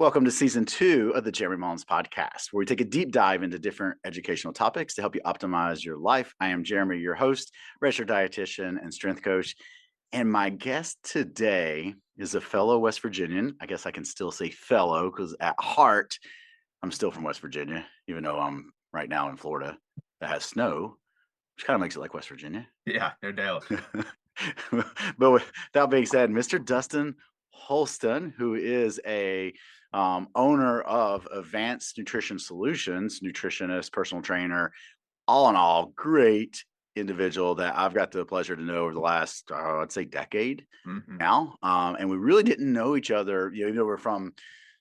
Welcome to season 2 of the Jeremy Mullins podcast, where we take a deep dive into different educational topics to help you optimize your life. I am Jeremy, your host, registered dietitian and strength coach. And my guest today is a fellow West Virginian. I guess I can still say fellow because at heart, I'm still from West Virginia, even though I'm right now in Florida that has snow, which kind of makes it like West Virginia. Yeah, no doubt. But with that being said, Mr. Dustin Holston, who is a owner of Advanced Nutrition Solutions, nutritionist, personal trainer, all in all, great individual that I've got the pleasure to know over the last, I'd say, decade Mhm. now. And we really didn't know each other, even though we're from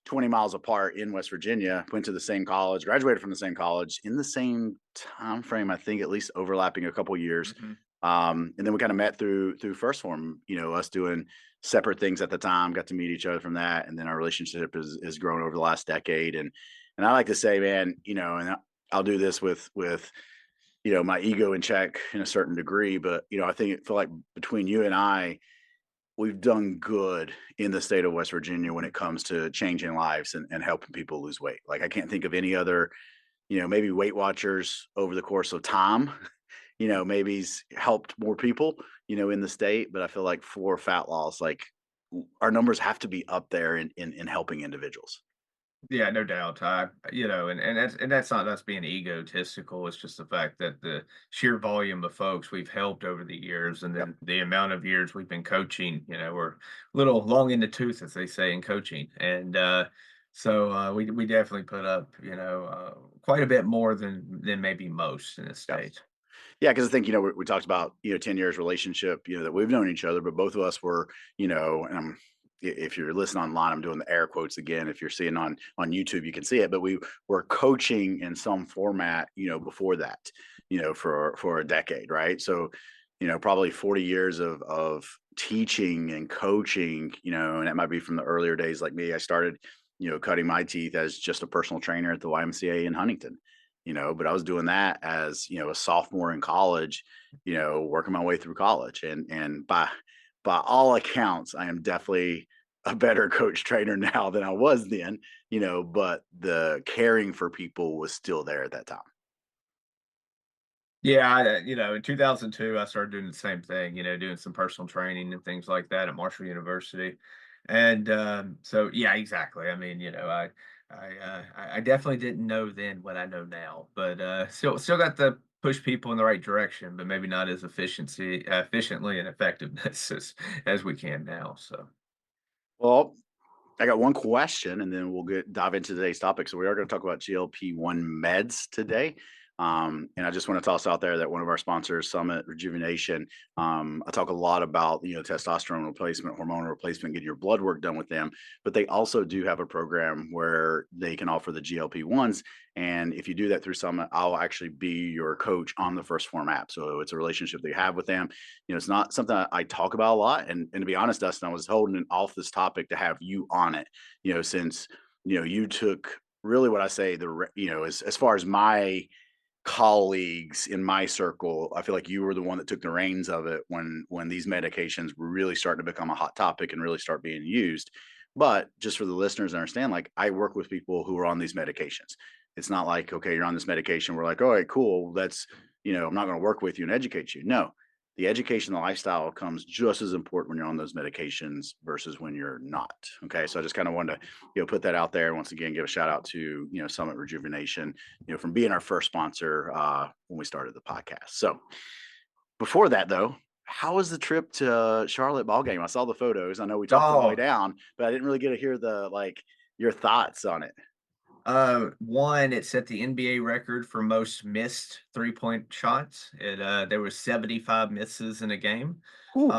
20 miles apart in West Virginia, went to the same college, graduated from the same college in the same time frame, I think, at least overlapping a couple years. Mhm. And then we kind of met through First Form, us doing separate things at the time, got to meet each other from that. And then our relationship has grown over the last decade. And I like to say, man, and I'll do this with my ego in check in a certain degree, but I think it feel like between you and I, we've done good in the state of West Virginia when it comes to changing lives and helping people lose weight. Like I can't think of any other, maybe Weight Watchers over the course of time, maybe he's helped more people, in the state. But I feel like for fat loss, like our numbers have to be up there in helping individuals. Yeah, no doubt. And that's not us being egotistical. It's just the fact that the sheer volume of folks we've helped over the years, and Yep. then the amount of years we've been coaching. We're a little long in the tooth, as they say in coaching, and we definitely put up, quite a bit more than maybe most in the Yep. state. Yeah, because I think we talked about 10 years relationship, that we've known each other, but both of us were, and if you're listening online, I'm doing the air quotes again. If you're seeing on YouTube, you can see it. But we were coaching in some format, before that, for a decade, right? So, probably 40 years of teaching and coaching, and it might be from the earlier days like me. I started, cutting my teeth as just a personal trainer at the YMCA in Huntington, but I was doing that as, a sophomore in college, working my way through college. And by all accounts, I am definitely a better coach trainer now than I was then, but the caring for people was still there at that time. Yeah, in 2002, I started doing the same thing, doing some personal training and things like that at Marshall University. And so, yeah, exactly. I mean, I definitely didn't know then what I know now, but still got to push people in the right direction, but maybe not as efficiently and effectiveness as we can now. So, Well, I got one question and then we'll dive into today's topic. So we are going to talk about GLP-1 meds today. And I just want to toss out there that one of our sponsors, Summit Rejuvenation, I talk a lot about, testosterone replacement, hormone replacement, getting your blood work done with them. But they also do have a program where they can offer the GLP-1s. And if you do that through Summit, I'll actually be your coach on the First Form app. So it's a relationship that you have with them. It's not something I talk about a lot. And to be honest, Dustin, I was holding off this topic to have you on it, since, you took really what I say, as far as my colleagues in my circle, I feel like you were the one that took the reins of it when these medications were really starting to become a hot topic and really start being used. But just for the listeners to understand, like I work with people who are on these medications. It's not like, okay, you're on this medication. We're like, all right, cool. That's, I'm not going to work with you and educate you. No, the education, the lifestyle comes just as important when you're on those medications versus when you're not. Okay. So I just kind of wanted to, put that out there. And once again, give a shout out to, Summit Rejuvenation, from being our first sponsor when we started the podcast. So before that though, how was the trip to Charlotte ball game? I saw the photos. I know we talked on the way oh, down, but I didn't really get to hear your thoughts on it. one, it set the NBA record for most missed three-point shots. There was 75 misses in a game. Whew.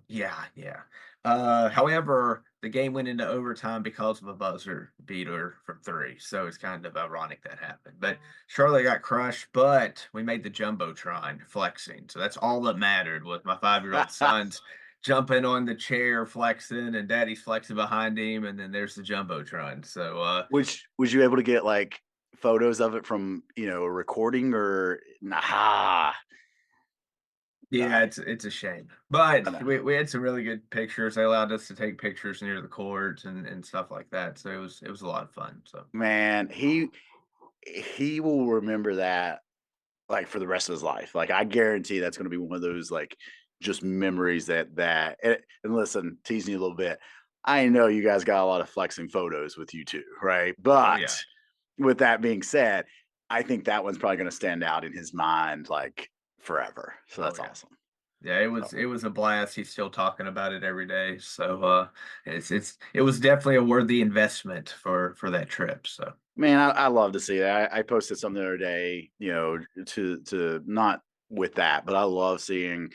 Yeah, yeah. However, the game went into overtime because of a buzzer beater from three. So it's kind of ironic that happened. But Charlotte got crushed, but we made the jumbotron flexing. So that's all that mattered was my 5-year-old son's jumping on the chair, flexing, and daddy's flexing behind him, and then there's the jumbotron. So Which was you able to get like photos of it from a recording or nah? Yeah, it's a shame. But I know. we had some really good pictures. They allowed us to take pictures near the courts and stuff like that. So it was a lot of fun. So Man, he will remember that like for the rest of his life. Like I guarantee that's going to be one of those like just memories that and listen, teasing you a little bit. I know you guys got a lot of flexing photos with you too, right? oh But yeah. with that being said, I think that one's probably going to stand out in his mind like forever. So Oh that's yeah. awesome. Yeah, it So, was it was a blast. He's still talking about it every day. So it was definitely a worthy investment for that trip. So man, I love to see that. I posted something the other day, to not with that, but I love seeing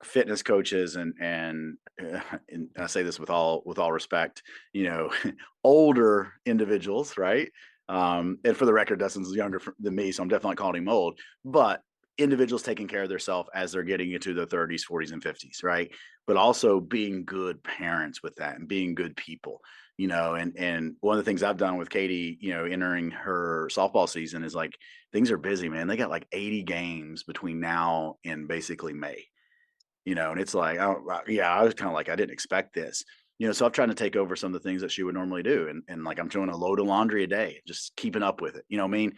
fitness coaches and I say this with all respect, you know, older individuals, right? And for the record, Dustin's younger than me, so I'm definitely calling him old. But individuals taking care of themselves as they're getting into their 30s, 40s, and 50s, right? But also being good parents with that and being good people, and one of the things I've done with Katie, entering her softball season is like things are busy, man. They got like 80 games between now and basically May, and it's like, oh, yeah, I was kind of like, I didn't expect this, so I'm trying to take over some of the things that she would normally do. And like, I'm doing a load of laundry a day, just keeping up with it. You know what I mean?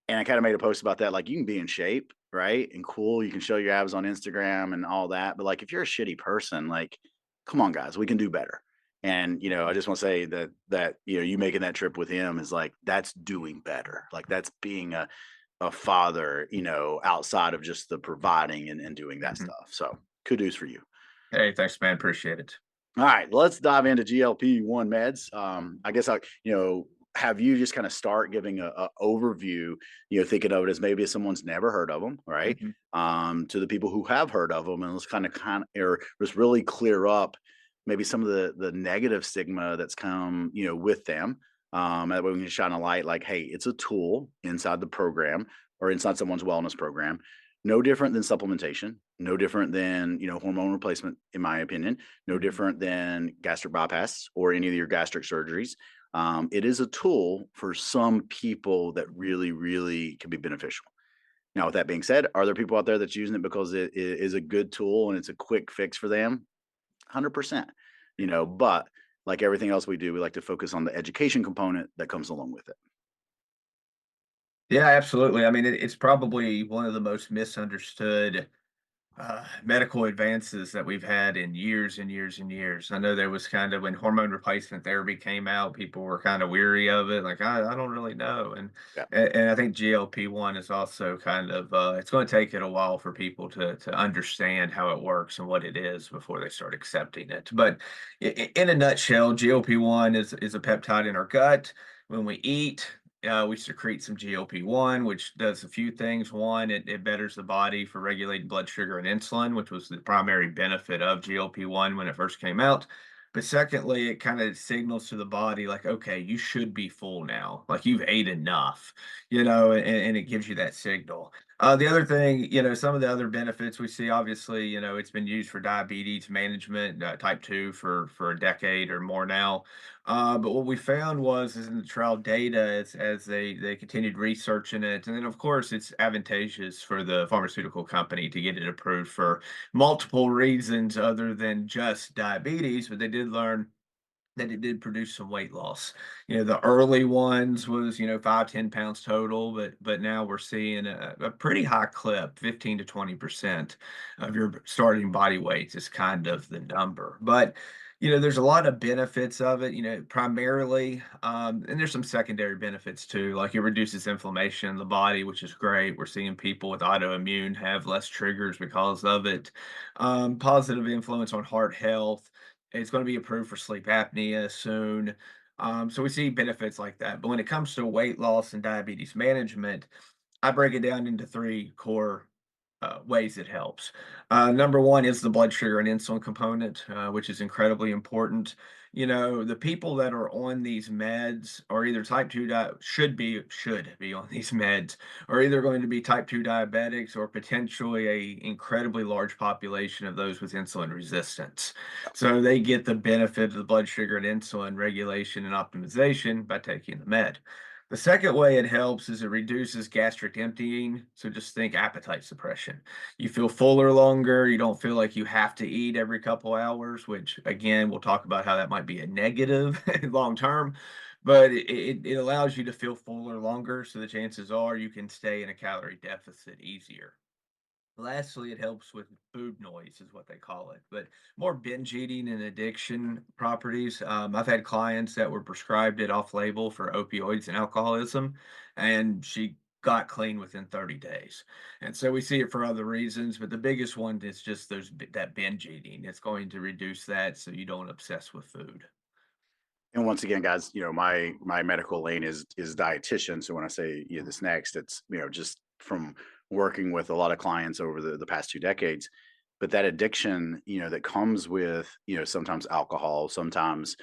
And I kind of made a post about that. Like, you can be in shape, right? And cool. You can show your abs on Instagram and all that. But like, if you're a shitty person, like, come on, guys, we can do better. And, I just want to say that, you making that trip with him is like, that's doing better. Like that's being a father, outside of just the providing and doing that mhm. stuff. So kudos for you. Hey, thanks, man. Appreciate it. All right, let's dive into GLP-1 meds. I guess have you just kind of start giving a overview, thinking of it as maybe if someone's never heard of them, right? Mhm. To the people who have heard of them, and let's or just really clear up maybe some of the negative stigma that's come, with them. That way we can shine a light like, hey, it's a tool inside the program or inside someone's wellness program. No different than supplementation, no different than, hormone replacement, in my opinion, no Mhm. different than gastric bypass or any of your gastric surgeries. It is a tool for some people that really, really can be beneficial. Now, with that being said, are there people out there that's using it because it is a good tool and it's a quick fix for them? 100%. But like everything else we do, we like to focus on the education component that comes along with it. Yeah, absolutely. I mean, it's probably one of the most misunderstood medical advances that we've had in years and years and years. I know there was kind of when hormone replacement therapy came out, people were kind of weary of it, like I don't really know, Yeah. and I think GLP-1 is also kind of it's going to take it a while for people to understand how it works and what it is before they start accepting it. But in a nutshell, GLP-1 is a peptide in our gut. When we eat, we secrete some GLP-1, which does a few things. One, it betters the body for regulating blood sugar and insulin, which was the primary benefit of GLP-1 when it first came out. But secondly, it kind of signals to the body, like, okay, you should be full now. Like you've ate enough, and it gives you that signal. The other thing, some of the other benefits we see, obviously, it's been used for diabetes management, type 2 for a decade or more now. But what we found was is in the trial data as they continued researching it, and then of course it's advantageous for the pharmaceutical company to get it approved for multiple reasons other than just diabetes, but they did learn that it did produce some weight loss. The early ones was, 5, 10 pounds total, but now we're seeing a pretty high clip, 15 to 20% of your starting body weight is kind of the number. But there's a lot of benefits of it, primarily, and there's some secondary benefits too, like it reduces inflammation in the body, which is great. We're seeing people with autoimmune have less triggers because of it. Positive influence on heart health. It's going to be approved for sleep apnea soon. So we see benefits like that. But when it comes to weight loss and diabetes management, I break it down into three core ways it helps. Number one is the blood sugar and insulin component, which is incredibly important. The people that are on these meds are either type 2 should be on these meds, are either going to be type 2 diabetics or potentially a incredibly large population of those with insulin resistance. So they get the benefit of the blood sugar and insulin regulation and optimization by taking the med. The second way it helps is it reduces gastric emptying. So just think appetite suppression. You feel fuller longer. You don't feel like you have to eat every couple hours, which again, we'll talk about how that might be a negative long term, but it allows you to feel fuller longer. So the chances are you can stay in a calorie deficit easier. Lastly, it helps with food noise, is what they call it, but more binge eating and addiction properties. I've had clients that were prescribed it off label for opioids and alcoholism, and she got clean within 30 days. And so we see it for other reasons, but the biggest one is just that binge eating. It's going to reduce that so you don't obsess with food. And once again, guys, my medical lane is dietitian. So when I say this next, it's just from working with a lot of clients over the past 2 decades. But that addiction, that comes with sometimes alcohol, sometimes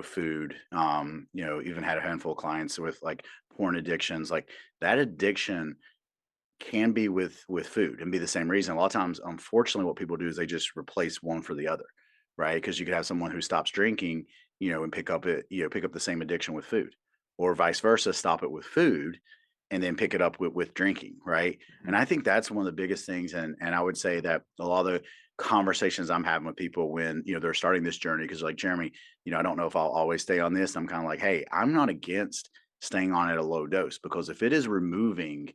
food. Even had a handful of clients with like porn addictions. Like that addiction can be with food and be the same reason. A lot of times, unfortunately, what people do is they just replace one for the other, right? Because you could have someone who stops drinking, and pick up the same addiction with food, or vice versa, stop it with food, and then pick it up with drinking, right? And Mhm. I think that's one of the biggest things. And I would say that a lot of the conversations I'm having with people when they're starting this journey, because like Jeremy, I don't know if I'll always stay on this. I'm kind of like, hey, I'm not against staying on at a low dose because if it is removing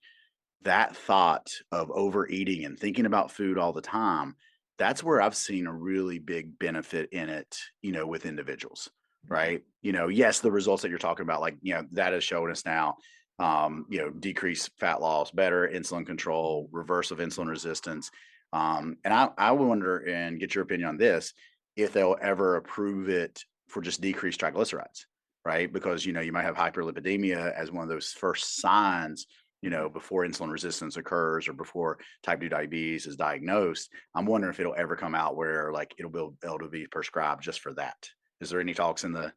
that thought of overeating and thinking about food all the time, that's where I've seen a really big benefit in it, with individuals, Mhm. right? Yes, the results that you're talking about, like, that is showing us now, decrease fat loss, better insulin control, reverse of insulin resistance. And I wonder and get your opinion on this, if they'll ever approve it for just decreased triglycerides, right? Because, you might have hyperlipidemia as one of those first signs Mhm. before insulin resistance occurs or before type 2 diabetes is diagnosed. I'm wondering if it'll ever come out where like it'll be able to be prescribed just for that. Is there any talks in the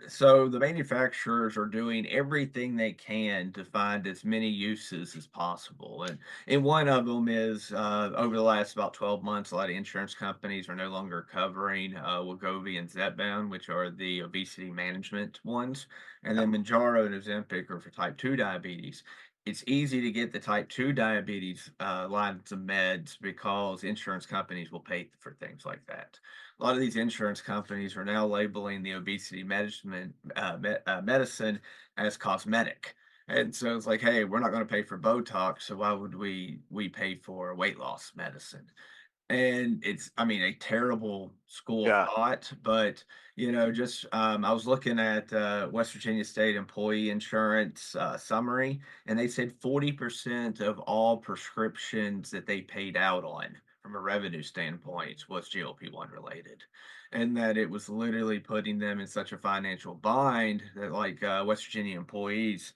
So the manufacturers are doing everything they can to find as many uses as possible. And one of them is over the last about 12 months, a lot of insurance companies are no longer covering Wegovy and Zepbound, which are the obesity management ones. And yeah, then Manjaro and Ozempic are for type 2 diabetes. It's easy to get the type 2 diabetes lines of meds because insurance companies will pay for things like that. A lot of these insurance companies are now labeling the obesity management medicine as cosmetic. And so it's like, hey, we're not going to pay for Botox, so why would we pay for weight loss medicine? And it's, I mean, a terrible school of yeah, thought, but just I was looking at West Virginia State Employee Insurance summary, and they said 40% of all prescriptions that they paid out on from a revenue standpoint was GLP-1 related, and that it was literally putting them in such a financial bind that like West Virginia employees,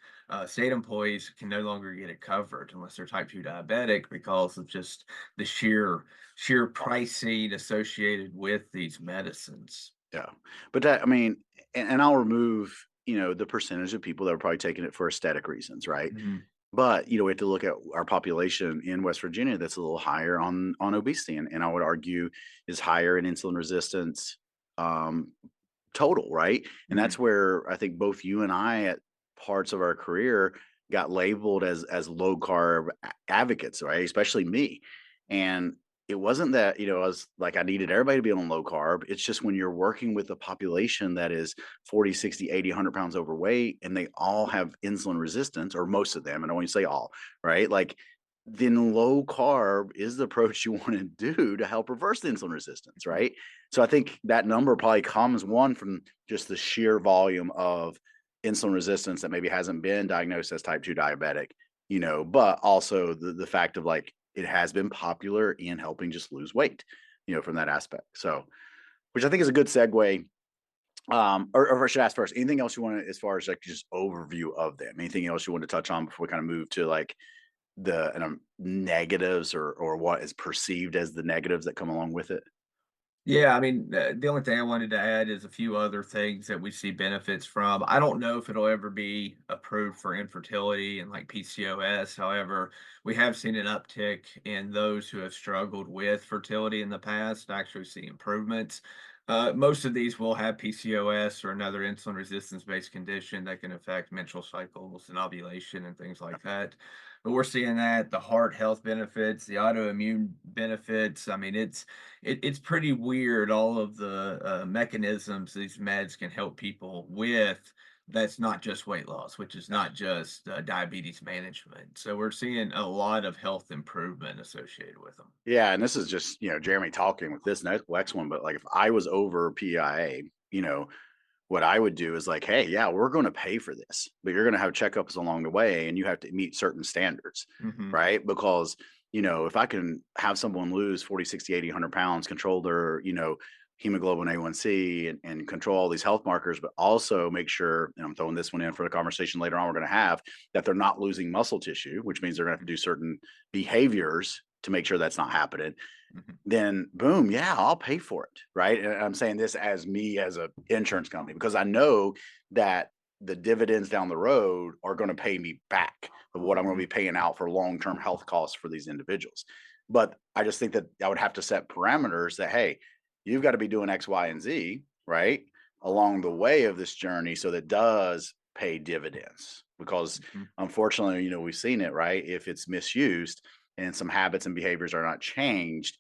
state employees can no longer get it covered unless they're type 2 diabetic because of just the sheer pricing associated with these medicines. yeah. But that, I mean, and I'll remove, the percentage of people that are probably taking it for aesthetic reasons, right? Mhm. But we have to look at our population in West Virginia that's a little higher on obesity, and I would argue is higher in insulin resistance, um, total, right? And Mhm. that's where I think both you and I at parts of our career got labeled as low carb advocates, right? Especially me. And it wasn't that, I was like I needed everybody to be on low carb. It's just when you're working with a population that is 40, 60, 80, 100 pounds overweight and they all have insulin resistance, or most of them, I don't want to say all, right? Like then low carb is the approach you want to do to help reverse the insulin resistance, right? So I think that number probably comes one from just the sheer volume of insulin resistance that maybe hasn't been diagnosed as type 2 diabetic, but also the fact of like it has been popular in helping just lose weight, from that aspect. So, which I think is a good segue. Or I should ask first, anything else you want to, as far as like just overview of them? Anything else you want to touch on before we kind of move to like the negatives or what is perceived as the negatives that come along with it? Yeah, I mean, the only thing I wanted to add is a few other things that we see benefits from. I don't know if it'll ever be approved for infertility and like PCOS. However, we have seen an uptick in those who have struggled with fertility in the past, actually see improvements. Most of these will have PCOS or another insulin resistance based condition that can affect menstrual cycles and ovulation and things like that. But we're seeing that the heart health benefits, the autoimmune benefits. I mean, it's pretty weird all of the mechanisms these meds can help people with. That's not just weight loss, which is not just diabetes management. So we're seeing a lot of health improvement associated with them. Yeah, and this is just, Jeremy talking with this next one, but like if I was over PIA, what I would do is like, hey, yeah, we're going to pay for this, but you're going to have checkups along the way and you have to meet certain standards, Hmm. right? Because, if I can have someone lose 40, 60, 80, 100 pounds, control their, hemoglobin A1C and control all these health markers, but also make sure, and I'm throwing this one in for the conversation later on, we're going to have that they're not losing muscle tissue, which means they're going to have to do certain behaviors to make sure that's not happening, Hmm. then boom, yeah, I'll pay for it, right? And I'm saying this as me as a insurance company because I know that the dividends down the road are going to pay me back of what I'm going to Hmm. be paying out for long-term health costs for these individuals. But I just think that I would have to set parameters that, hey, you've got to be doing X, Y, and Z, right, along the way of this journey so that does pay dividends. Because Hmm. unfortunately, we've seen it, right? If it's misused and some habits and behaviors are not changed,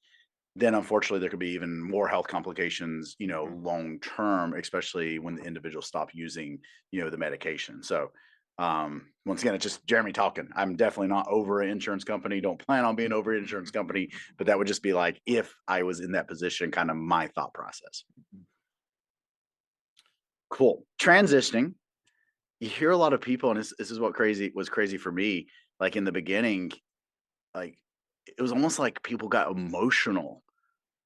then unfortunately there could be even more health complications, long term, especially when the individuals stop using, the medication. So once again, it's just Jeremy talking. I'm definitely not over an insurance company. Don't plan on being over an insurance company, but that would just be like if I was in that position, kind of my thought process. Cool. Transitioning. You hear a lot of people, and this is what crazy was crazy for me. Like in the beginning, like it was almost like people got emotional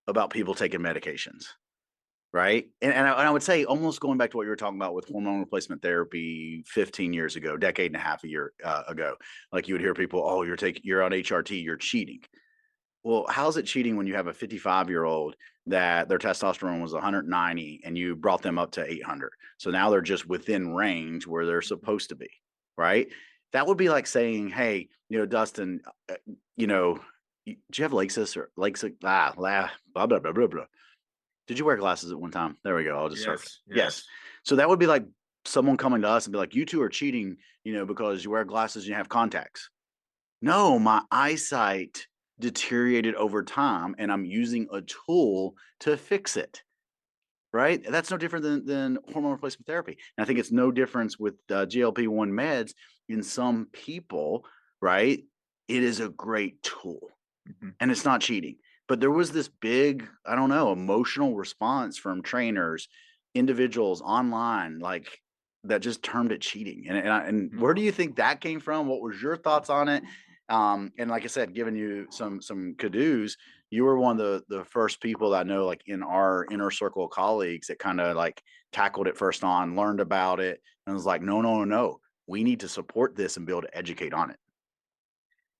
about people taking medications. Right? And I would say almost going back to what you were talking about with hormone replacement therapy 15 years ago, decade and a half a year ago, like you would hear people, oh, you're on HRT, you're cheating. Well, how's it cheating when you have a 55-year-old that their testosterone was 190 and you brought them up to 800? So now they're just within range where they're supposed to be, right? That would be like saying, hey, Dustin, you know, do you have Lexus or Lexus? Blah, blah, blah, blah, blah. Did you wear glasses at one time? There we go. I'll just start. Yes, Yes. yes. So that would be like someone coming to us and be like, "You two are cheating, because you wear glasses and you have contacts." No, my eyesight deteriorated over time, and I'm using a tool to fix it. Right? That's no different than hormone replacement therapy. And I think it's no difference with GLP-1 meds. In some people, right? It is a great tool Mhm. and it's not cheating. But there was this big, I don't know, emotional response from trainers, individuals online, like that just termed it cheating. And Mhm. where do you think that came from? What was your thoughts on it? And like I said, giving you some kudos, you were one of the first people that I know, like in our inner circle of colleagues, that kind of like tackled it first on, learned about it, and was like, no, no, no, no, we need to support this and be able to educate on it.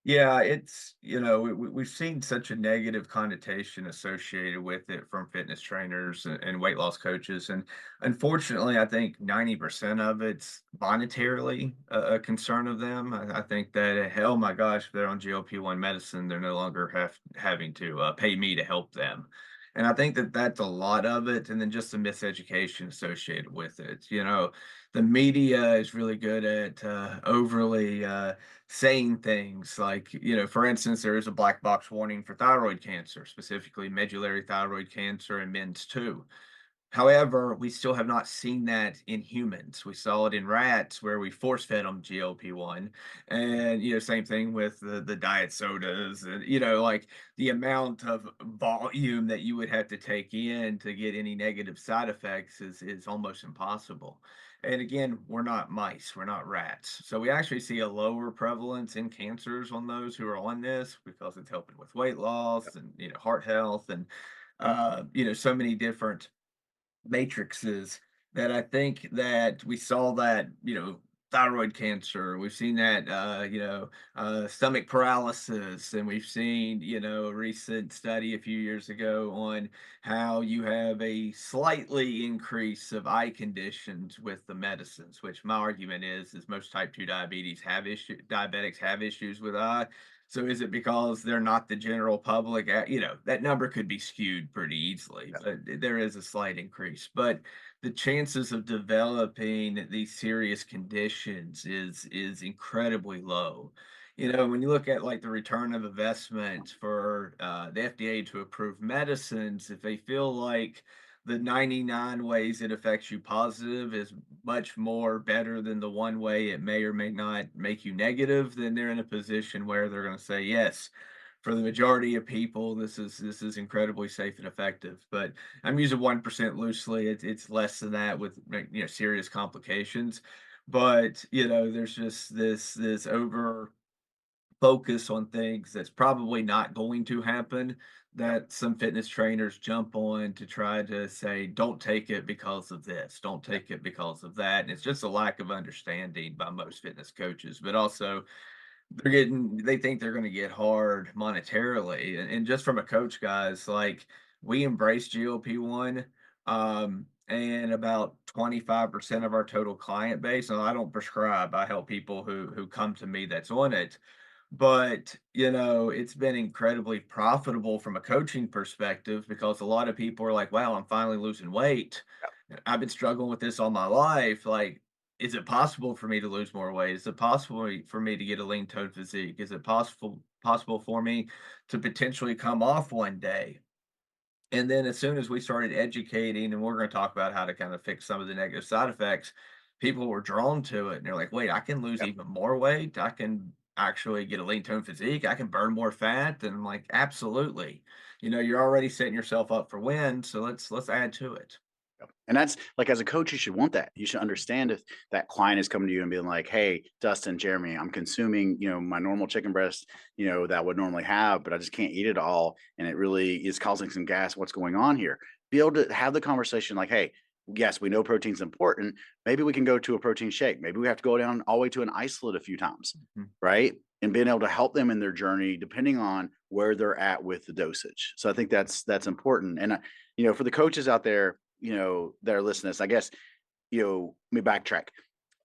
Yeah, it's, we've seen such a negative connotation associated with it from fitness trainers and weight loss coaches. And unfortunately, I think 90% of it's monetarily a concern of them. I think that, hell, my gosh, if they're on GLP-1 medicine, they're no longer having to pay me to help them. And I think that that's a lot of it. And then just the miseducation associated with it. The media is really good at overly saying things like, for instance, there is a black box warning for thyroid cancer, specifically medullary thyroid cancer in men's too. However, we still have not seen that in humans. We saw it in rats where we force fed them GLP-1. And, same thing with the diet sodas. And, like the amount of volume that you would have to take in to get any negative side effects is almost impossible. And again, we're not mice, we're not rats. So we actually see a lower prevalence in cancers on those who are on this because it's helping with weight loss and, heart health and, so many different matrices that I think that we saw that, thyroid cancer, we've seen that, stomach paralysis, and we've seen, a recent study a few years ago on how you have a slightly increase of eye conditions with the medicines, which my argument is most type 2 diabetics have issues with eye. So is it because they're not the general public? That number could be skewed pretty easily, Yeah. but there is a slight increase. But the chances of developing these serious conditions is incredibly low. When you look at like the return of investment for the FDA to approve medicines, if they feel like the 99 ways it affects you positive is much more better than the one way it may or may not make you negative, then they're in a position where they're going to say yes. For the majority of people, this is incredibly safe and effective. But I'm using 1% loosely. It's less than that with serious complications. But there's just this over focus on things that's probably not going to happen that some fitness trainers jump on to try to say, don't take it because of this, don't take it because of that. And it's just a lack of understanding by most fitness coaches, but also they think they're going to get hard monetarily. And just from a coach, guys, like we embrace GLP-1. And about 25% of our total client base, and I don't prescribe, I help people who come to me that's on it, but, it's been incredibly profitable from a coaching perspective because a lot of people are like, wow, I'm finally losing weight. I've been struggling with this all my life. Like, is it possible for me to lose more weight? Is it possible for me to get a lean toned physique? Is it possible for me to potentially come off one day? And then as soon as we started educating, and we're going to talk about how to kind of fix some of the negative side effects, people were drawn to it. And they're like, wait, I can lose Yep. even more weight. I can actually get a lean tone physique. I can burn more fat. And I'm like, absolutely. You're already setting yourself up for win. So let's add to it. Yep. And that's like, as a coach, you should want that. You should understand if that client is coming to you and being like, "Hey, Dustin, Jeremy, I'm consuming, my normal chicken breast, that I would normally have, but I just can't eat it all, and it really is causing some gas. What's going on here?" Be able to have the conversation like, "Hey, yes, we know protein's important. Maybe we can go to a protein shake. Maybe we have to go down all the way to an isolate a few times, Mhm. right?" And being able to help them in their journey, depending on where they're at with the dosage. So I think that's important. And for the coaches out there, that are listening to this, I guess, let me backtrack.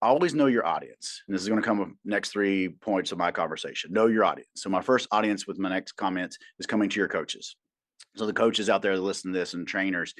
Always know your audience. And this is going to come with next 3 points of my conversation. Know your audience. So my first audience with my next comments is coming to your coaches. So the coaches out there that listen to this and trainers,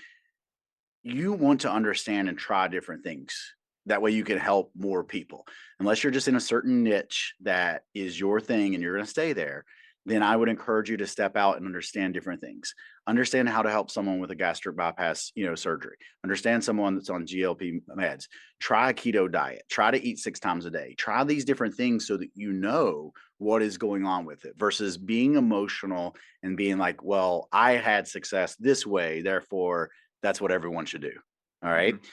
you want to understand and try different things. That way you can help more people. Unless you're just in a certain niche that is your thing and you're going to stay there, then I would encourage you to step out and understand different things. Understand how to help someone with a gastric bypass, surgery. Understand someone that's on GLP meds. Try a keto diet. Try to eat 6 times a day. Try these different things so that you know what is going on with it versus being emotional and being like, well, I had success this way, therefore that's what everyone should do. All right. Mhm.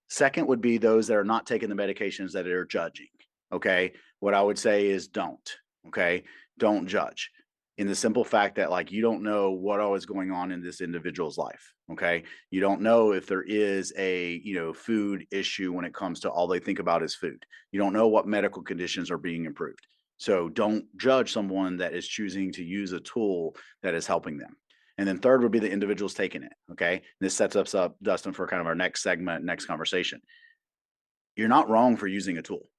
Second would be those that are not taking the medications that are judging. Okay. What I would say is don't. Okay. Don't judge in the simple fact that, like, you don't know what all is going on in this individual's life. Okay. You don't know if there is a, food issue when it comes to all they think about is food. You don't know what medical conditions are being improved. So don't judge someone that is choosing to use a tool that is helping them. And then third would be the individuals taking it. Okay. This sets us up, Dustin, for kind of our next segment, next conversation. You're not wrong for using a tool,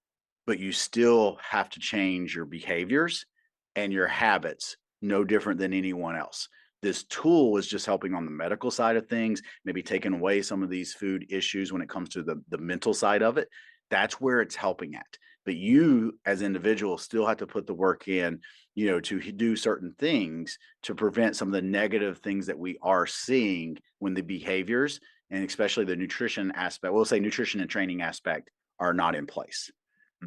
but you still have to change your behaviors and your habits no different than anyone else. This tool is just helping on the medical side of things, maybe taking away some of these food issues when it comes to the mental side of it. That's where it's helping at. But you as individuals still have to put the work in, to do certain things to prevent some of the negative things that we are seeing when the behaviors and especially the nutrition aspect, we'll say nutrition and training aspect, are not in place.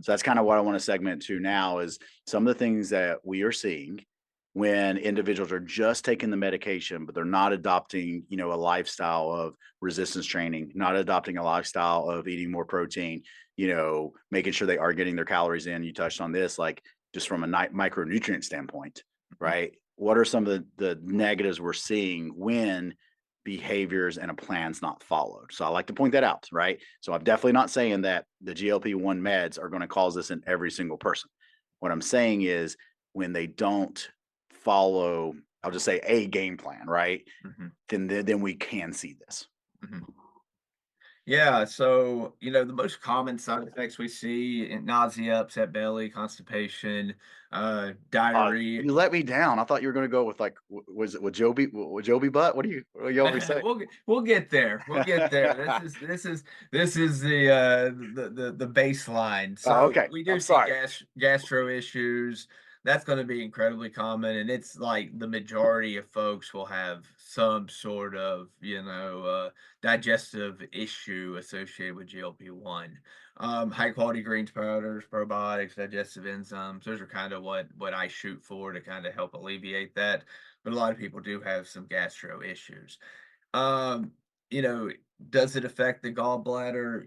So that's kind of what I want to segment to now is some of the things that we are seeing when individuals are just taking the medication, but they're not adopting, a lifestyle of resistance training, not adopting a lifestyle of eating more protein, making sure they are getting their calories in. You touched on this, like just from a micronutrient standpoint, Mhm. right? What are some of the negatives we're seeing when behaviors and a plan's not followed? So I like to point that out, right? So I'm definitely not saying that the GLP-1 meds are going to cause this in every single person. What I'm saying is when they don't follow, I'll just say, a game plan, right? Mhm. Then we can see this. Mhm. Yeah, so, the most common side effects we see in nausea, upset belly, constipation, diarrhea. You let me down. I thought you were gonna go with, like, was it Wajobi butt? What do you always say? We'll get there. We'll get there. This is the baseline. Oh, So okay. we do I'm see sorry. gastro issues. That's going to be incredibly common, and it's like the majority of folks will have some sort of digestive issue associated with GLP-1. High quality greens powders, probiotics, digestive enzymes. Those are kind of what I shoot for to kind of help alleviate that. But a lot of people do have some gastro issues. Um, you know, does it affect the gallbladder?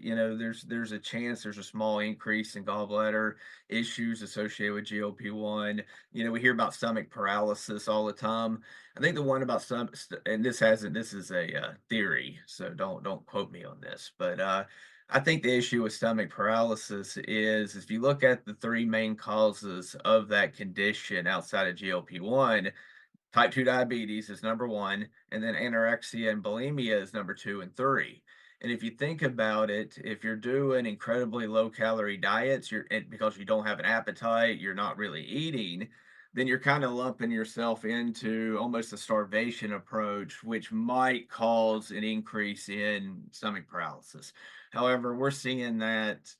There's a chance there's a small increase in gallbladder issues associated with GLP-1. We hear about stomach paralysis all the time. I think the one about and this is a theory, so don't quote me on this, but I think the issue with stomach paralysis is if you look at the three main causes of that condition outside of GLP-1. Type 2 diabetes is number 1, and then anorexia and bulimia is number 2 and 3. And if you think about it, if you're doing incredibly low calorie diets, because you don't have an appetite, you're not really eating, then you're kind of lumping yourself into almost a starvation approach, which might cause an increase in stomach paralysis. However, we're seeing that,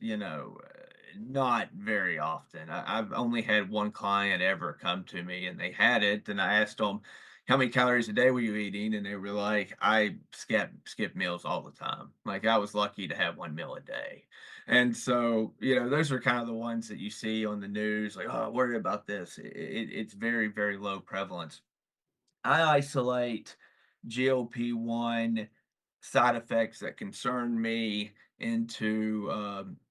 not very often. I've only had one client ever come to me and they had it, and I asked them, "How many calories a day were you eating?" And they were like, "I skip meals all the time. Like I was lucky to have one meal a day." And so, those are kind of the ones that you see on the news, like, "Oh, worried about this." It's very, very low prevalence. I isolate GLP-1 side effects that concern me into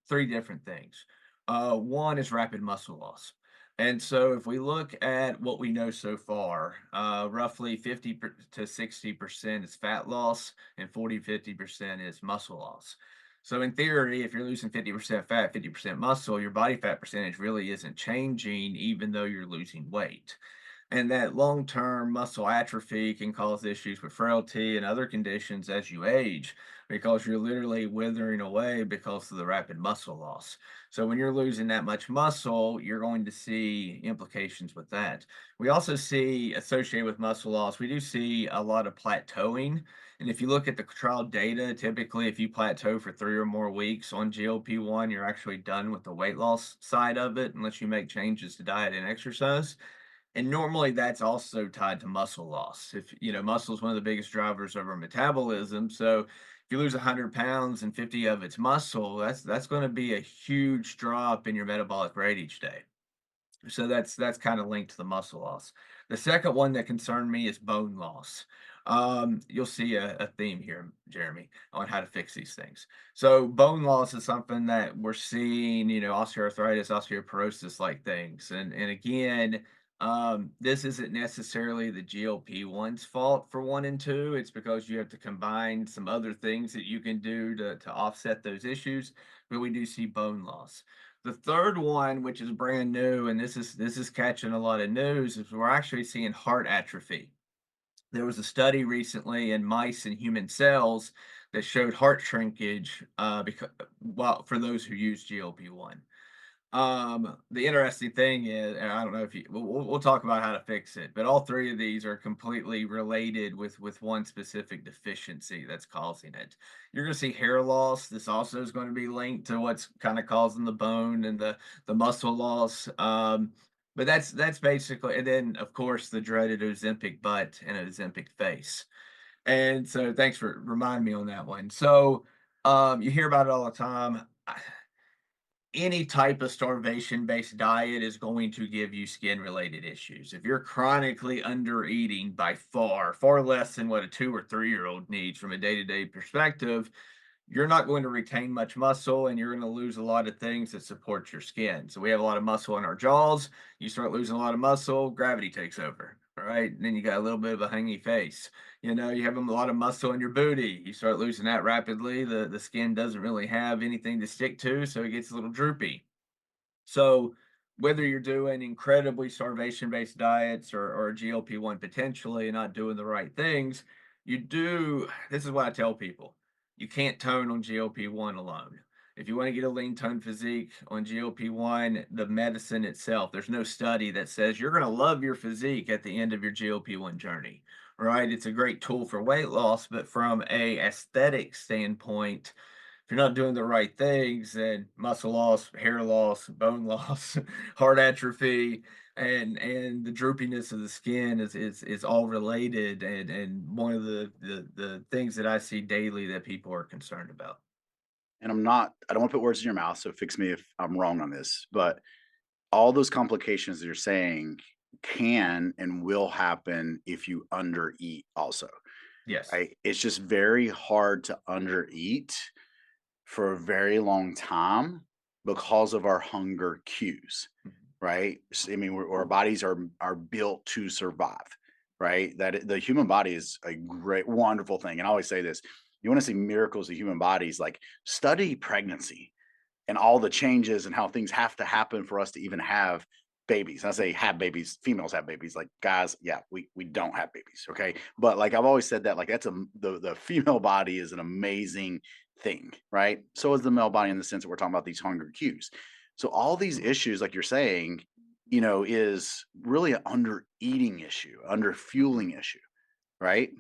three different things. One is rapid muscle loss. And so, if we look at what we know so far, roughly 50 to 60% is fat loss, and 40 to 50% is muscle loss. So, in theory, if you're losing 50% fat, 50% muscle, your body fat percentage really isn't changing, even though you're losing weight. And that long-term muscle atrophy can cause issues with frailty and other conditions as you age because you're literally withering away because of the rapid muscle loss. So when you're losing that much muscle, you're going to see implications with that. We also see associated with muscle loss, we do see a lot of plateauing. And if you look at the trial data, typically if you plateau for 3 or more weeks on GLP-1, you're actually done with the weight loss side of it unless you make changes to diet and exercise. And normally that's also tied to muscle loss. If muscle is one of the biggest drivers of our metabolism. So if you lose 100 pounds and 50 of it's muscle, that's going to be a huge drop in your metabolic rate each day. So that's kind of linked to the muscle loss. The second one that concerned me is bone loss. You'll see a theme here, Jeremy, on how to fix these things. So bone loss is something that we're seeing, osteoarthritis, osteoporosis like things. And again, this isn't necessarily the GLP-1's fault for 1 and 2. It's because you have to combine some other things that you can do to offset those issues. But we do see bone loss. The third one, which is brand new, and this is catching a lot of news, is we're actually seeing heart atrophy. There was a study recently in mice and human cells that showed heart shrinkage because, well, for those who use GLP-1. The interesting thing is, and I don't know if we'll talk about how to fix it, but all three of these are completely related with one specific deficiency that's causing it. You're going to see hair loss. This also is going to be linked to what's kind of causing the bone and the muscle loss. But that's basically, and then of course the dreaded Ozempic butt and Ozempic face. And so, thanks for reminding me on that one. So, you hear about it all the time. Any type of starvation based diet is going to give you skin related issues. If you're chronically under eating by far less than what a 2 or 3 year old needs from a day to day perspective, you're not going to retain much muscle and you're going to lose a lot of things that support your skin. So we have a lot of muscle in our jaws. You start losing a lot of muscle, gravity takes over. All right. And then you got a little bit of a hangy face. You have a lot of muscle in your booty. You start losing that rapidly. The skin doesn't really have anything to stick to, so it gets a little droopy. So whether you're doing incredibly starvation based diets or GLP-1 potentially and not doing the right things, this is what I tell people. you can't tone on GLP-1 alone. If you want to get a lean tone physique on GLP-1, the medicine itself, there's no study that says you're going to love your physique at the end of your GLP-1 journey, right? It's a great tool for weight loss, but from a aesthetic standpoint, if you're not doing the right things, then muscle loss, hair loss, bone loss, heart atrophy, and the droopiness of the skin is all related, and one of the things that I see daily that people are concerned about. And I don't want to put words in your mouth, so fix me if I'm wrong on this, but all those complications that you're saying can and will happen if you undereat also, Yes. right? It's just very hard to undereat for a very long time because of our hunger cues, Mhm. right? I mean, our bodies are built to survive, right? The human body is a great, wonderful thing. And I always say this: you want to see miracles of human bodies, like study pregnancy and all the changes and how things have to happen for us to even have babies. And I say have babies, females have babies. Like guys, yeah, we don't have babies, okay? But like I've always said that like that's the female body is an amazing thing, right? So is the male body in the sense that we're talking about these hunger cues. So all these issues, like you're saying, is really an under eating issue, under fueling issue, right?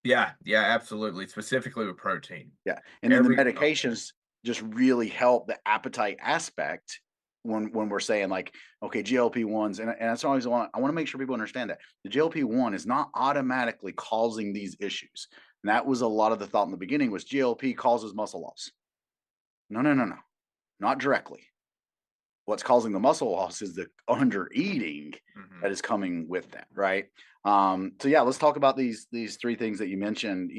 Yeah, yeah, absolutely. Specifically with protein. Yeah, and then the Every oh, medications just really help the appetite aspect when we're saying like, okay, GLP-1s, and that's always I want to make sure people understand that the GLP-1 is not automatically causing these issues. And that was a lot of the thought in the beginning was GLP causes muscle loss. No, no, no, no, not directly. What's causing the muscle loss is the under eating mhm. that is coming with that, right? So yeah, let's talk about these three things that you mentioned.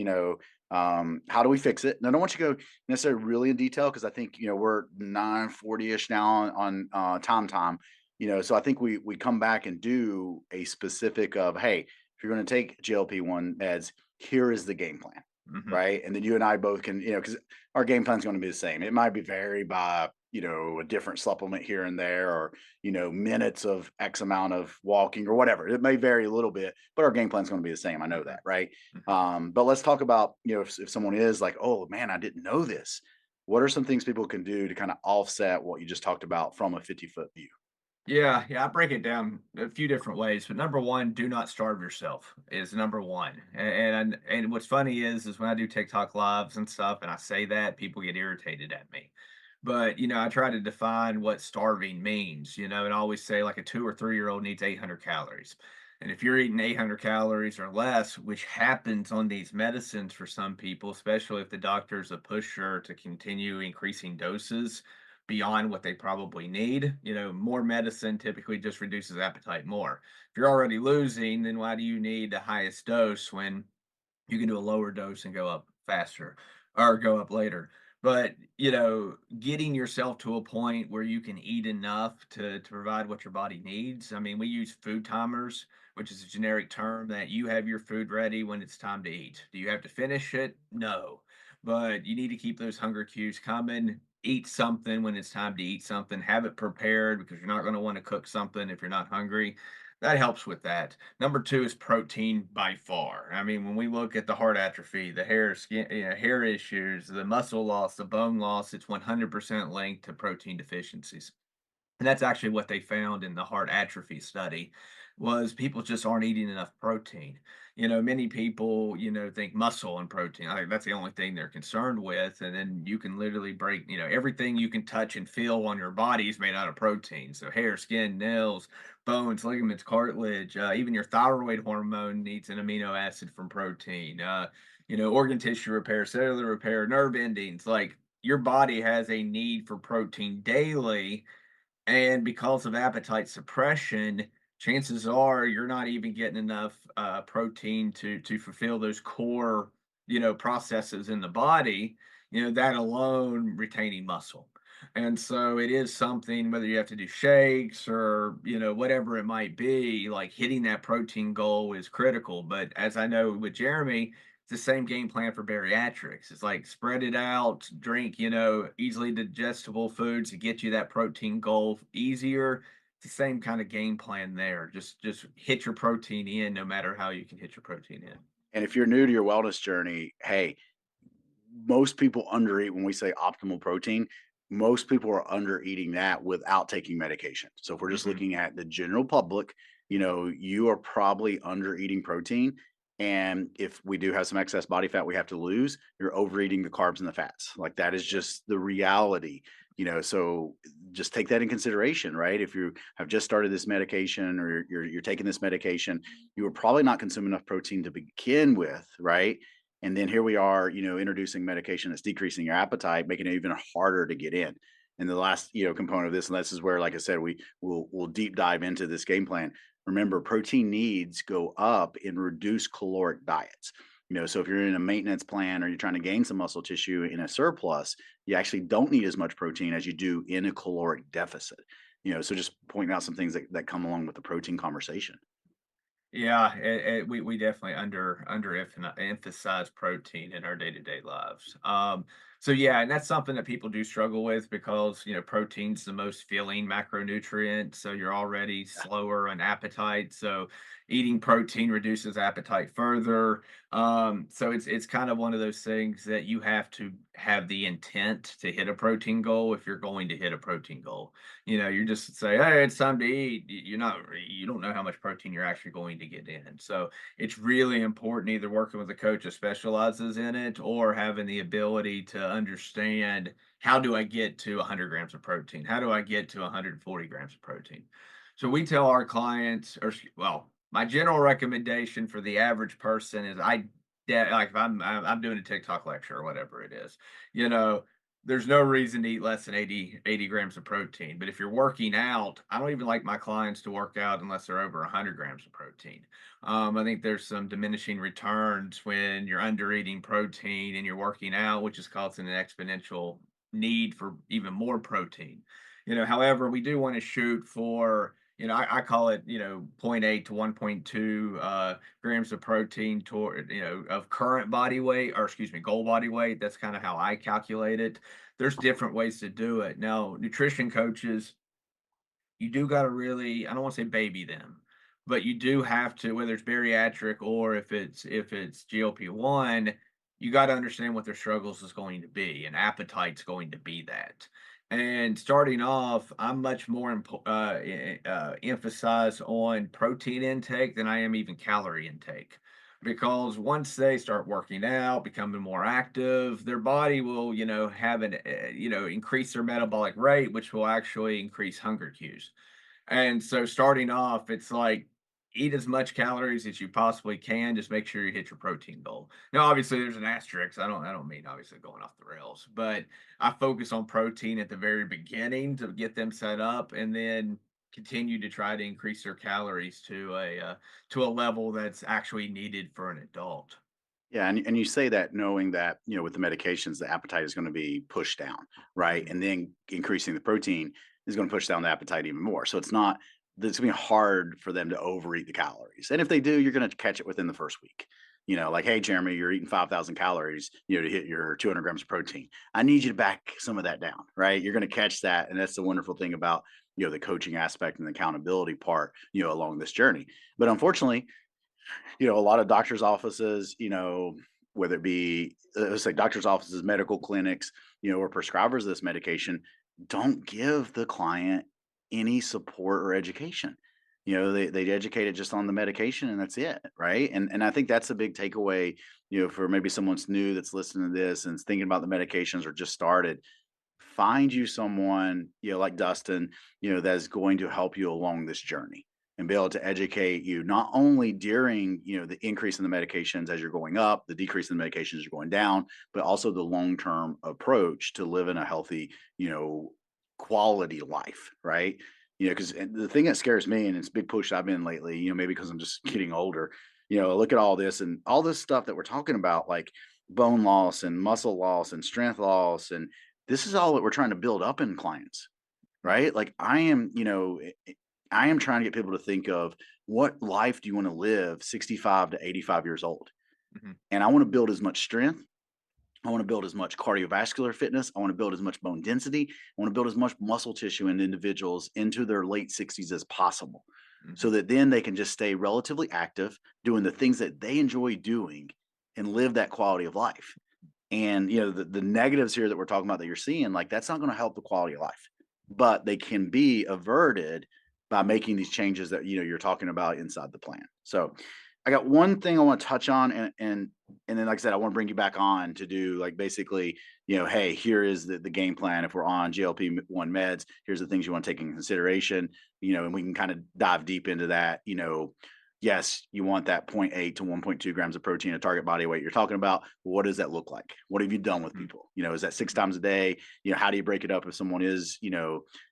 How do we fix it? And I don't want you to go necessarily really in detail because I think we're 9:40 ish now on time. So I think we come back and do a specific of, hey, if you're going to take GLP-1 meds, here is the game plan, Mhm. right? And then you and I both can, because our game plan is going to be the same. It might be varied by a different supplement here and there, or minutes of X amount of walking or whatever. It may vary a little bit, but our game plan is going to be the same. I know Mhm. that, right? Mhm. But let's talk about if someone is like, oh man, I didn't know this. What are some things people can do to kind of offset what you just talked about from a 50-foot view? Yeah, yeah, I break it down a few different ways, but number one, do not starve yourself is number one. And what's funny is when I do TikTok lives and stuff, and I say that, people get irritated at me. But I try to define what starving means, and I always say like a 2 or 3 year old needs 800 calories. And if you're eating 800 calories or less, which happens on these medicines for some people, especially if the doctor's a pusher to continue increasing doses beyond what they probably need. More medicine typically just reduces appetite more. If you're already losing, then why do you need the highest dose when you can do a lower dose and go up faster or go up later? But, getting yourself to a point where you can eat enough to provide what your body needs. I mean, we use food timers, which is a generic term that you have your food ready when it's time to eat. Do you have to finish it? No. But you need to keep those hunger cues coming. Eat something when it's time to eat something. Have it prepared because you're not going to want to cook something if you're not hungry. That helps with that. Number two is protein by far. I mean, when we look at the heart atrophy, the hair, skin, hair issues, the muscle loss, the bone loss, it's 100% linked to protein deficiencies. And that's actually what they found in the heart atrophy study was people just aren't eating enough protein. Many people, think muscle and protein. I think that's the only thing they're concerned with. And then you can literally break, everything you can touch and feel on your body is made out of protein. So hair, skin, nails, bones, ligaments, cartilage, even your thyroid hormone needs an amino acid from protein. Organ tissue repair, cellular repair, nerve endings. Like your body has a need for protein daily, and because of appetite suppression, chances are you're not even getting enough protein to fulfill those core, processes in the body. That alone retaining muscle. And so it is something, whether you have to do shakes or whatever it might be, like hitting that protein goal is critical. But as I know with Jeremy, it's the same game plan for bariatrics. It's like spread it out, drink, easily digestible foods to get you that protein goal easier. It's the same kind of game plan there. Just hit your protein in no matter how you can hit your protein in. And if you're new to your wellness journey, hey, most people undereat when we say optimal protein. Most people are under eating that without taking medication. So if we're just Mhm. looking at the general public, you are probably under eating protein. And if we do have some excess body fat we have to lose, you're overeating the carbs and the fats. Like that is just the reality. So just take that in consideration, right? If you have just started this medication or you're taking this medication, you are probably not consuming enough protein to begin with, right? And then here we are, introducing medication that's decreasing your appetite, making it even harder to get in. And the last, component of this, and this is where, like I said, we'll deep dive into this game plan. Remember, protein needs go up in reduced caloric diets. So if you're in a maintenance plan or you're trying to gain some muscle tissue in a surplus, you actually don't need as much protein as you do in a caloric deficit. So just pointing out some things that come along with the protein conversation. Yeah, we definitely emphasize protein in our day-to-day lives. So yeah, and that's something that people do struggle with because protein's the most filling macronutrient, so you're already slower on appetite. So eating protein reduces appetite further. So it's kind of one of those things that you have to have the intent to hit a protein goal if you're going to hit a protein goal. You just say, "Hey, it's time to eat." You don't know how much protein you're actually going to get in. So it's really important either working with a coach that specializes in it or having the ability to understand how do I get to 100 grams of protein? How do I get to 140 grams of protein? So we tell our clients, well, my general recommendation for the average person is like if I'm doing a TikTok lecture or whatever it is, you know, there's no reason to eat less than 80 grams of protein. But if you're working out, I don't even like my clients to work out unless they're over 100 grams of protein. I think there's some diminishing returns when you're under eating protein and you're working out, which is causing an exponential need for even more protein. However, we do want to shoot for, I call it, zero point 0.8 to 1.2 grams of protein toward, of current body weight, or excuse me, goal body weight. That's kind of how I calculate it. There's different ways to do it. Now, nutrition coaches, you do got to really, I don't want to say baby them, but you do have to, whether it's bariatric or if it's GLP-1, you got to understand what their struggles is going to be, and appetite's going to be that. And starting off, I'm much more emphasize on protein intake than I am even calorie intake, because once they start working out, becoming more active, their body will, have increase their metabolic rate, which will actually increase hunger cues. And so starting off, it's like eat as much calories as you possibly can. Just make sure you hit your protein goal. Now, obviously, there's an asterisk. I don't mean obviously going off the rails, but I focus on protein at the very beginning to get them set up, and then continue to try to increase their calories to a level that's actually needed for an adult. Yeah, and you say that knowing that, with the medications, the appetite is gonna be pushed down, right? Mhm. And then increasing the protein is gonna push down the appetite even more. So it's gonna be hard for them to overeat the calories. And if they do, you're gonna catch it within the first week. Like, hey, Jeremy, you're eating 5,000 calories, to hit your 200 grams of protein. I need you to back some of that down, right? You're gonna catch that. And that's the wonderful thing about, the coaching aspect and the accountability part, along this journey. But unfortunately, a lot of doctors' offices, whether it be, let's say doctors' offices, medical clinics, or prescribers of this medication, don't give the client any support or education. They educate it just on the medication and that's it, right? And I think that's a big takeaway, for maybe someone's new that's listening to this and is thinking about the medications or just started. Find you someone, like Dustin, that's going to help you along this journey and be able to educate you not only during, the increase in the medications as you're going up, the decrease in the medications as you're going down, but also the long-term approach to living a healthy, quality life, right? Because the thing that scares me, and it's a big push I've been lately, maybe because I'm just getting older, look at all this and all this stuff that we're talking about, like bone loss and muscle loss and strength loss. And this is all that we're trying to build up in clients, right? Like I am trying to get people to think of what life do you want to live 65 to 85 years old? Mhm. And I want to build as much strength. I want to build as much cardiovascular fitness. I want to build as much bone density. I want to build as much muscle tissue in individuals into their late 60s as possible so Mhm. that then they can just stay relatively active, doing the things that they enjoy doing and live that quality of life. And, the negatives here that we're talking about that you're seeing, like, that's not gonna help the quality of life, but they can be averted by making these changes that, you're talking about inside the plan. So, I got one thing I wanna touch on, and then, like I said, I wanna bring you back on to do, like, basically, "Hey, here is the game plan if we're on GLP-1 meds. Here's the things you wanna take in consideration," and we can kinda dive deep into that, yes, you want that zero 0.8 to 1.2 grams of protein a target body weight you're talking about. What does that look like? What have you done with Mhm. people? Is that 6 times a day? How do you break it up if someone is,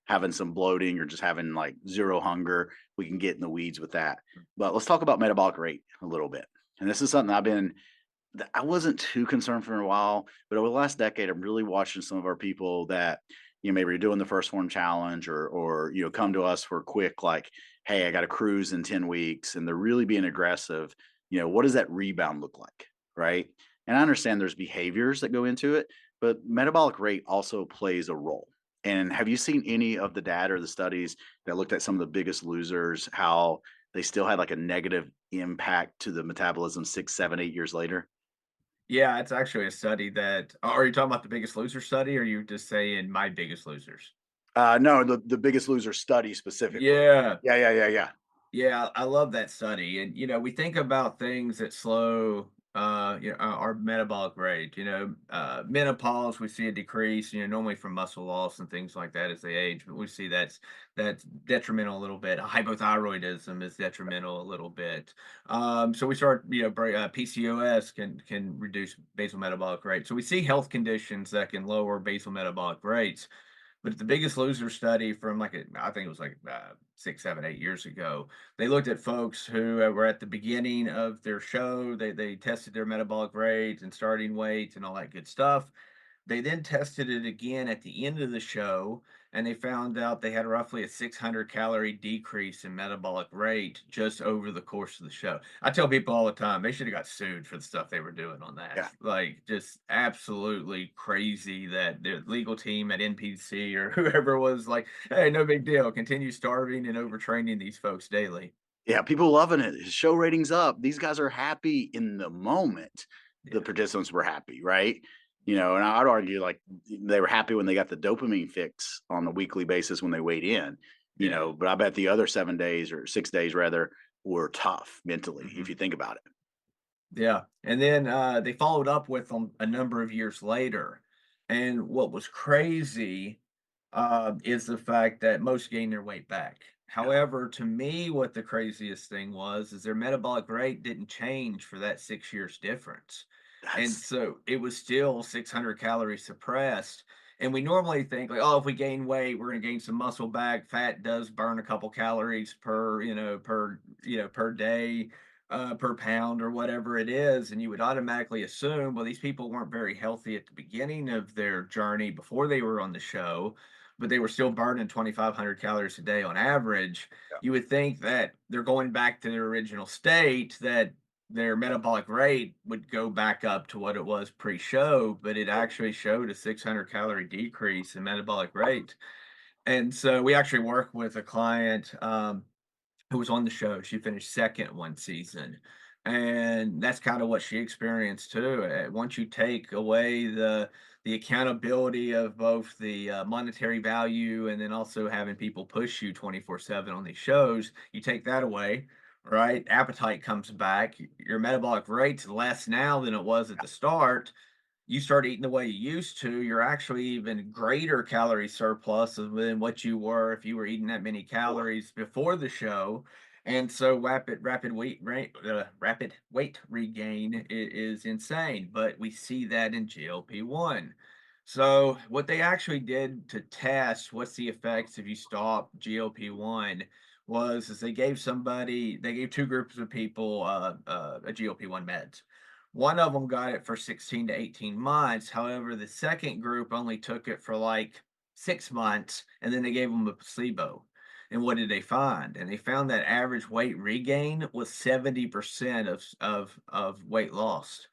having some bloating or just having like zero hunger? We can get in the weeds with that. But let's talk about metabolic rate a little bit. And this is something I wasn't too concerned for a while, but over the last decade, I'm really watching some of our people that, maybe are doing the first form challenge or, come to us for a quick, like, hey, I got to cruise in 10 weeks. And they're really being aggressive. What does that rebound look like? Right. And I understand there's behaviors that go into it, but metabolic rate also plays a role. And have you seen any of the data or the studies that looked at some of the biggest losers, how they still had like a negative impact to the metabolism 6, 7, 8 years later? Yeah, it's actually a study that are you talking about the Biggest Loser study, or are you just saying My Biggest Losers? No, the Biggest Loser study specifically. Yeah. Yeah, yeah, yeah, yeah. Yeah, I love that study. And we think about things that slow our metabolic rate. Menopause, we see a decrease, normally from muscle loss and things like that as they age, but we see that's detrimental a little bit. Hypothyroidism is detrimental a little bit. So we start, PCOS can reduce basal metabolic rate. So we see health conditions that can lower basal metabolic rates. But the Biggest Loser study from I think it was 6, 7, 8 years ago, they looked at folks who were at the beginning of their show. They tested their metabolic rate and starting weight and all that good stuff. They then tested it again at the end of the show, and they found out they had roughly a 600-calorie decrease in metabolic rate just over the course of the show. I tell people all the time they should have got sued for the stuff they were doing on that. Yeah. Like, just absolutely crazy that the legal team at NPC or whoever was like, "Hey, no big deal. Continue starving and overtraining these folks daily." Yeah, people loving it. His show ratings up. These guys are happy in the moment. The Yeah. participants were happy, right? And I'd argue like they were happy when they got the dopamine fix on a weekly basis when they weighed in, Yeah. but I bet the other 7 days or 6 days rather were tough mentally, if Mhm. you think about it. Yeah, and then, they followed up with them a number of years later, and what was crazy, is the fact that most gained their weight back. Yeah. However, to me, what the craziest thing was is their metabolic rate didn't change for that 6 years difference, and That's so it was still 600 calories suppressed, and we normally think like, "Oh, if we gain weight, we're gonna gain some muscle back." Fat does burn a couple calories per day, per pound or whatever it is. And you would automatically assume, well, these people weren't very healthy at the beginning of their journey before they were on the show, but they were still burning 2,500 calories a day on average. yeah. You would think that they're going back to their original state, that their metabolic rate would go back up to what it was pre-show, but it actually showed a 600-calorie decrease in metabolic rate. And so we actually work with a client who was on the show. She finished second one season. And that's kind of what she experienced too. Once you take away the accountability of both the monetary value and then also having people push you 24/7 on these shows, you take that away, right? Appetite comes back. Your metabolic rate's less now than it was at the start. You start eating the way you used to, you're actually even greater calorie surplus than what you were if you were eating that many Sure. calories before the show. And so rapid weight regain is insane, but we see that in GLP-1. So what they actually did to test what's the effects if you stop GLP-1 was is they gave two groups of people a GLP-1 meds. One of them got it for 16 to 18 months. However, the second group only took it for like 6 months, and then they gave them a placebo. And what did they find? And they found that average weight regain was 70% of weight lost.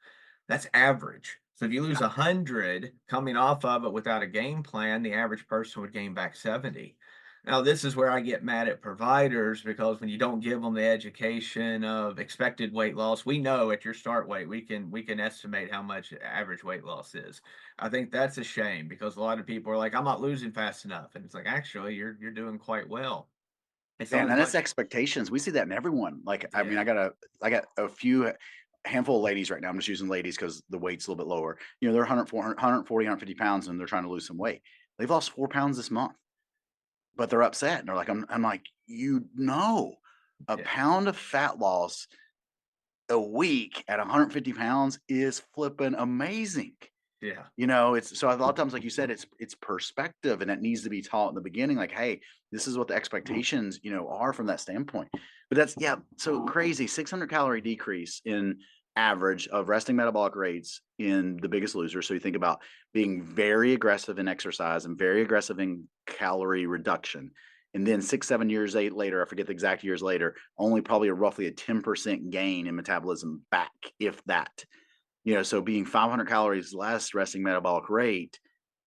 That's average. So if you lose 100 coming off of it without a game plan, the average person would gain back 70. Now, this is where I get mad at providers because when you don't give them the education of expected weight loss, we know at your start weight, we can estimate how much average weight loss is. I think that's a shame because a lot of people are like, I'm not losing fast enough. And it's like, actually, you're doing quite well. It's not Man, as and that's much. expectations. We see that in everyone. Like, I mean, Yeah. I got a few handful of ladies right now. I'm just using ladies because the weight's a little bit lower. You know, they're 140, 150 pounds and they're trying to lose some weight. They've lost 4 pounds this month, but they're upset. And they're like, I'm like, you know, a Yeah. pound of fat loss a week at 150 pounds is flipping amazing. Yeah. You know, it's so a lot of times, like you said, it's perspective, and it needs to be taught in the beginning. Like, hey, this is what the expectations, are from that standpoint. But that's yeah, so crazy. 600 calorie decrease in average of resting metabolic rates in The Biggest Loser. So you think about being very aggressive in exercise and very aggressive in calorie reduction. And then 6, 7 years later, I forget the exact years later, only probably roughly a 10% gain in metabolism back, if that. So being 500 calories less resting metabolic rate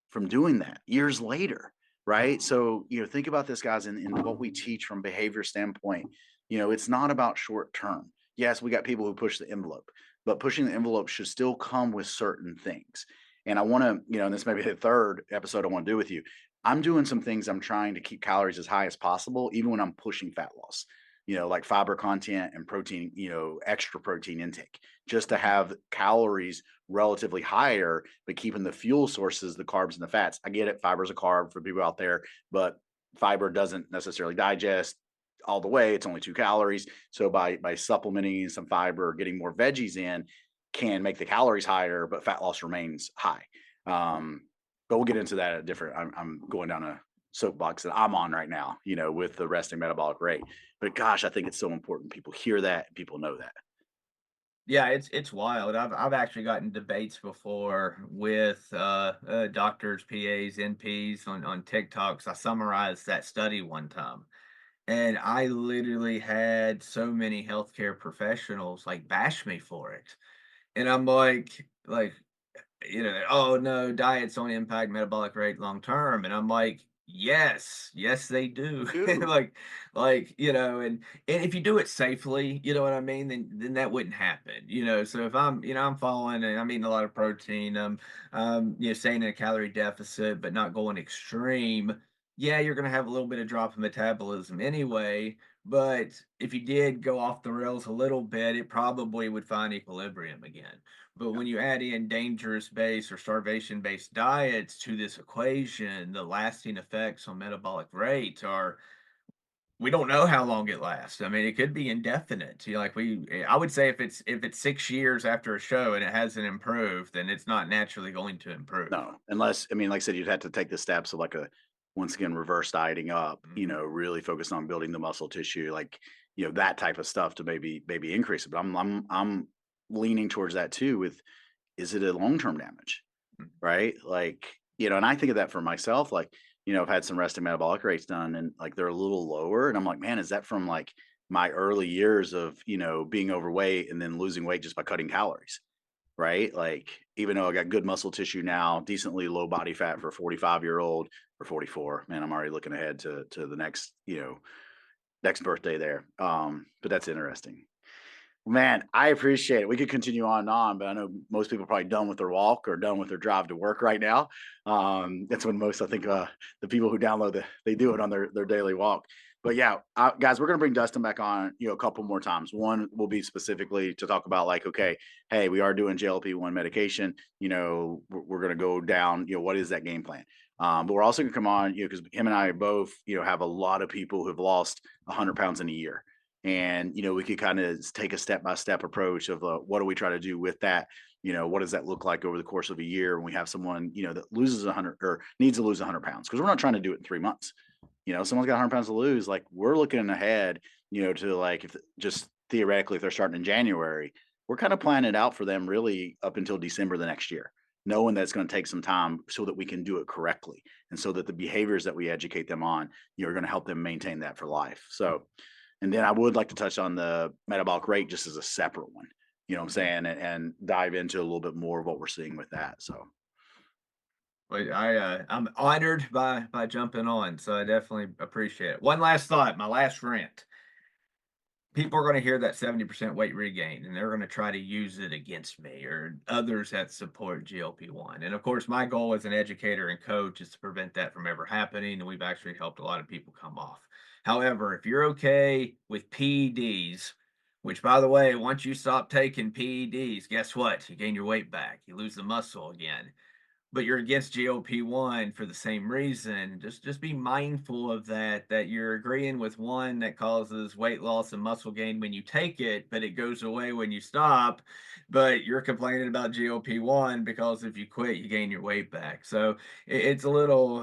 from doing that years later, right? So, think about this, guys, in what we teach from behavior standpoint. It's not about short term. Yes, we got people who push the envelope, but pushing the envelope should still come with certain things. And I want to, and this may be the third episode I want to do with you. I'm doing some things. I'm trying to keep calories as high as possible, even when I'm pushing fat loss, like fiber content and protein, extra protein intake, just to have calories relatively higher, but keeping the fuel sources, the carbs and the fats. I get it. Fiber's a carb for people out there, but fiber doesn't necessarily digest all the way. It's only 2 calories. So by supplementing some fiber, getting more veggies in, can make the calories higher, but fat loss remains high. Um, but we'll get into that at a different. I'm going down a soapbox that I'm on right now, with the resting metabolic rate. But gosh, I think it's so important people hear that, and people know that. Yeah, it's wild. I've actually gotten debates before with doctors, PAs, NPs on TikToks. I summarized that study one time, and I literally had so many healthcare professionals like bash me for it. And I'm like, "Oh, no, diets only impact metabolic rate long term." And I'm like, "Yes, yes, they do." Dude, And if you do it safely, you know what I mean, then that wouldn't happen, So if I'm following and I'm eating a lot of protein, staying in a calorie deficit, but not going extreme, yeah, you're gonna have a little bit of drop in metabolism anyway. But if you did go off the rails a little bit, it probably would find equilibrium again. But when you add in dangerous based or starvation based diets to this equation, the lasting effects on metabolic rate are, we don't know how long it lasts. I mean, it could be indefinite. I would say if it's 6 years after a show and it hasn't improved, then it's not naturally going to improve. no, unless I mean, like I said, you'd have to take the steps of like a once again reverse dieting up, Mhm. really focus on building the muscle tissue, like that type of stuff to maybe increase it. But I'm leaning towards that too. With is it a long term damage, right? Like and I think of that for myself. Like I've had some resting metabolic rates done, and like they're a little lower, and I'm like, man, is that from like my early years of being overweight and then losing weight just by cutting calories? Right? Like, even though I got good muscle tissue now, decently low body fat for a 45-year-old or 44, man, I'm already looking ahead to the next, next birthday there. But that's interesting. Man, I appreciate it. We could continue on and on, but I know most people are probably done with their walk or done with their drive to work right now. That's when most, I think, the people who download they do it on their daily walk. But yeah, guys, we're gonna bring Dustin back on, a couple more times. One will be specifically to talk about like, okay, hey, we are doing GLP-1 medication. We're gonna go down. What is that game plan? But we're also gonna come on, because him and I both, have a lot of people who've lost 100 pounds in a year, and we could kind of take a step by step approach of what do we try to do with that. What does that look like over the course of a year when we have someone that loses 100 or needs to lose 100 pounds, because we're not trying to do it in 3 months. Someone's got 100 pounds to lose, like we're looking ahead, to like, if just theoretically if they're starting in January, we're kind of planning it out for them really up until December the next year, knowing that it's going to take some time so that we can do it correctly, and so that the behaviors that we educate them on, are going to help them maintain that for life. So, and then I would like to touch on the metabolic rate just as a separate one, what I'm Yeah. saying, and dive into a little bit more of what we're seeing with that. So Well, I'm honored by jumping on, so I definitely appreciate it. One last thought, my last rant. People are going to hear that 70% weight regain and they're going to try to use it against me or others that support GLP-1. And of course, my goal as an educator and coach is to prevent that from ever happening. And we've actually helped a lot of people come off. However, if you're okay with PEDs, which by the way, once you stop taking PEDs, guess what? You gain your weight back, you lose the muscle again, but you're against GLP-1 for the same reason, just be mindful of that, that you're agreeing with one that causes weight loss and muscle gain when you take it, but it goes away when you stop. But you're complaining about GLP-1 because if you quit, you gain your weight back. So it's a little,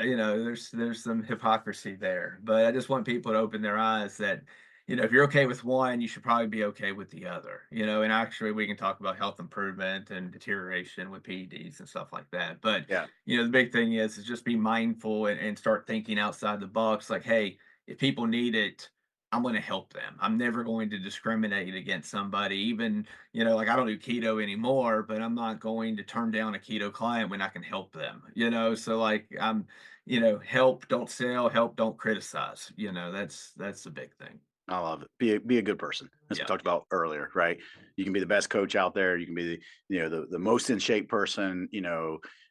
there's some hypocrisy there. But I just want people to open their eyes that if you're okay with one, you should probably be okay with the other. And actually we can talk about health improvement and deterioration with PEDs and stuff like that. But, Yeah. the big thing is just be mindful and start thinking outside the box. Like, hey, if people need it, I'm going to help them. I'm never going to discriminate against somebody, even, like I don't do keto anymore, but I'm not going to turn down a keto client when I can help them, so like help, don't sell, help, don't criticize, that's the big thing. I love it. Be a good person, as we Yeah. talked about earlier, right? You can be the best coach out there. You can be the most in shape person.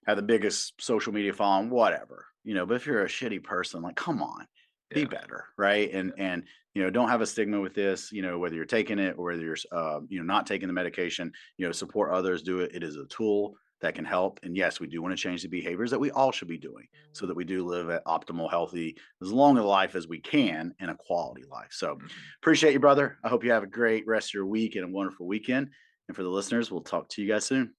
Have the biggest social media following, whatever. But if you're a shitty person, like, come on, be Yeah. better, right? Yeah. And don't have a stigma with this. Whether you're taking it or whether you're not taking the medication. Support others. Do it. It is a tool that can help. And yes, we do want to change the behaviors that we all should be doing so that we do live at optimal, healthy, as long a life as we can and a quality life. So Mhm. appreciate you, brother. I hope you have a great rest of your week and a wonderful weekend. And for the listeners, we'll talk to you guys soon.